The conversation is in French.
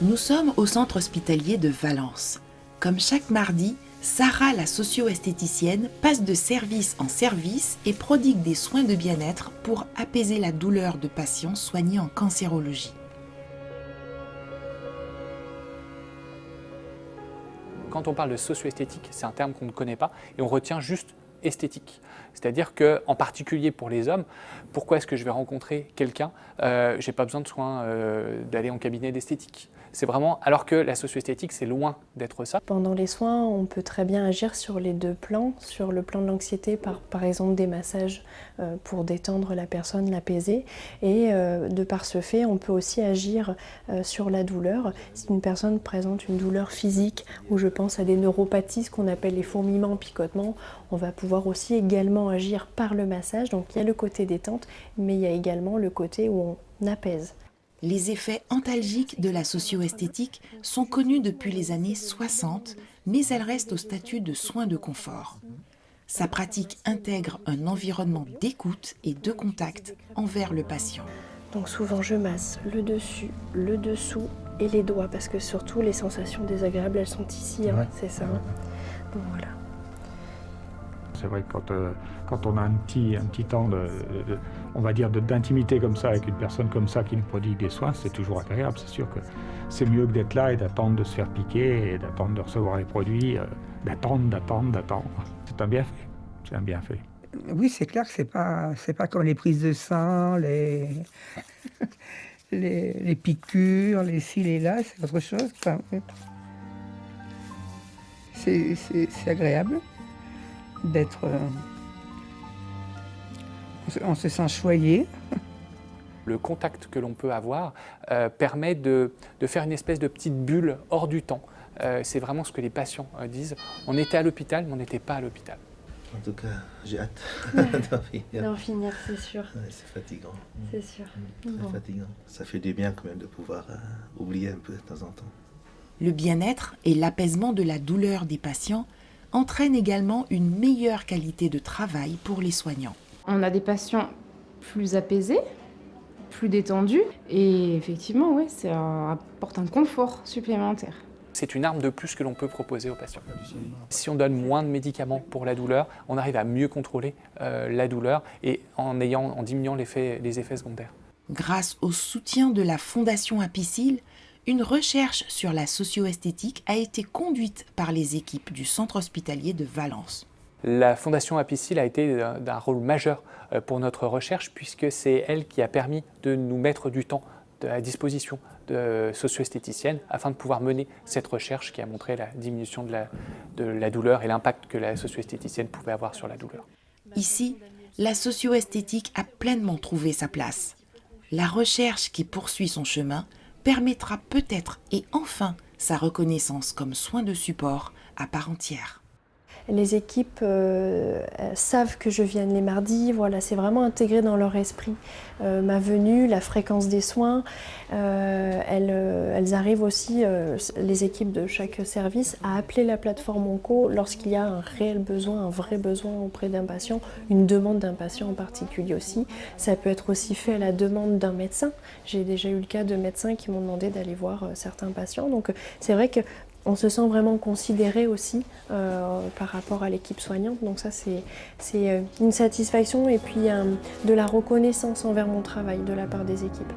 Nous sommes au centre hospitalier de Valence. Comme chaque mardi, Sarah, la socio-esthéticienne, passe de service en service et prodigue des soins de bien-être pour apaiser la douleur de patients soignés en cancérologie. Quand on parle de socio-esthétique, c'est un terme qu'on ne connaît pas et on retient juste esthétique. C'est-à-dire qu'en particulier pour les hommes, pourquoi est-ce que je vais rencontrer quelqu'un, je n'ai pas besoin de soin d'aller en cabinet d'esthétique. C'est vraiment, alors que la socio-esthétique, c'est loin d'être ça. Pendant les soins, on peut très bien agir sur les deux plans. Sur le plan de l'anxiété, par exemple des massages pour détendre la personne, l'apaiser. Et de par ce fait, on peut aussi agir sur la douleur. Si une personne présente une douleur physique, ou je pense à des neuropathies, ce qu'on appelle les fourmillements, picotements, on va pouvoir aussi également agir par le massage. Donc il y a le côté détente, mais il y a également le côté où on apaise. Les effets antalgiques de la socio-esthétique sont connus depuis les années 60, mais elle reste au statut de soins de confort. Sa pratique intègre un environnement d'écoute et de contact envers le patient. Donc souvent je masse le dessus, le dessous et les doigts, parce que surtout les sensations désagréables, elles sont ici, hein, c'est ça. Hein. Donc voilà. C'est vrai que quand on a un petit temps on va dire d'intimité comme ça, avec une personne comme ça qui nous prodigue des soins, c'est toujours agréable. C'est sûr que c'est mieux que d'être là et d'attendre de se faire piquer et d'attendre de recevoir les produits, d'attendre. C'est un bienfait. C'est un bienfait. Oui, c'est clair que c'est pas comme les prises de sang, les piqûres, les ci, les là, c'est autre chose. Enfin, c'est agréable d'être... on se sent choyé. Le contact que l'on peut avoir permet de faire une espèce de petite bulle hors du temps. C'est vraiment ce que les patients disent. On était à l'hôpital, mais on n'était pas à l'hôpital. En tout cas, j'ai hâte d'en finir, c'est sûr. Ouais, c'est fatigant. C'est sûr. Très fatigant. Ça fait du bien quand même de pouvoir oublier un peu de temps en temps. Le bien-être et l'apaisement de la douleur des patients entraînent également une meilleure qualité de travail pour les soignants. On a des patients plus apaisés, plus détendus et effectivement, oui, ça apporte un confort supplémentaire. C'est une arme de plus que l'on peut proposer aux patients. Si on donne moins de médicaments pour la douleur, on arrive à mieux contrôler la douleur et en diminuant les effets secondaires. Grâce au soutien de la Fondation Apicil, une recherche sur la socio-esthétique a été conduite par les équipes du centre hospitalier de Valence. La Fondation Apicil a été d'un rôle majeur pour notre recherche puisque c'est elle qui a permis de nous mettre du temps à disposition de socio-esthéticiennes afin de pouvoir mener cette recherche qui a montré la diminution de la douleur et l'impact que la socio-esthéticienne pouvait avoir sur la douleur. Ici, la socio-esthétique a pleinement trouvé sa place. La recherche qui poursuit son chemin permettra peut-être et enfin sa reconnaissance comme soin de support à part entière. Les équipes savent que je viens les mardis, voilà, c'est vraiment intégré dans leur esprit. Ma venue, la fréquence des soins, elles arrivent aussi, les équipes de chaque service, à appeler la plateforme Onco lorsqu'il y a un réel besoin, un vrai besoin auprès d'un patient, une demande d'un patient en particulier aussi. Ça peut être aussi fait à la demande d'un médecin. J'ai déjà eu le cas de médecins qui m'ont demandé d'aller voir certains patients. Donc c'est vrai que on se sent vraiment considéré aussi par rapport à l'équipe soignante. Donc ça, c'est une satisfaction et puis de la reconnaissance envers mon travail de la part des équipes.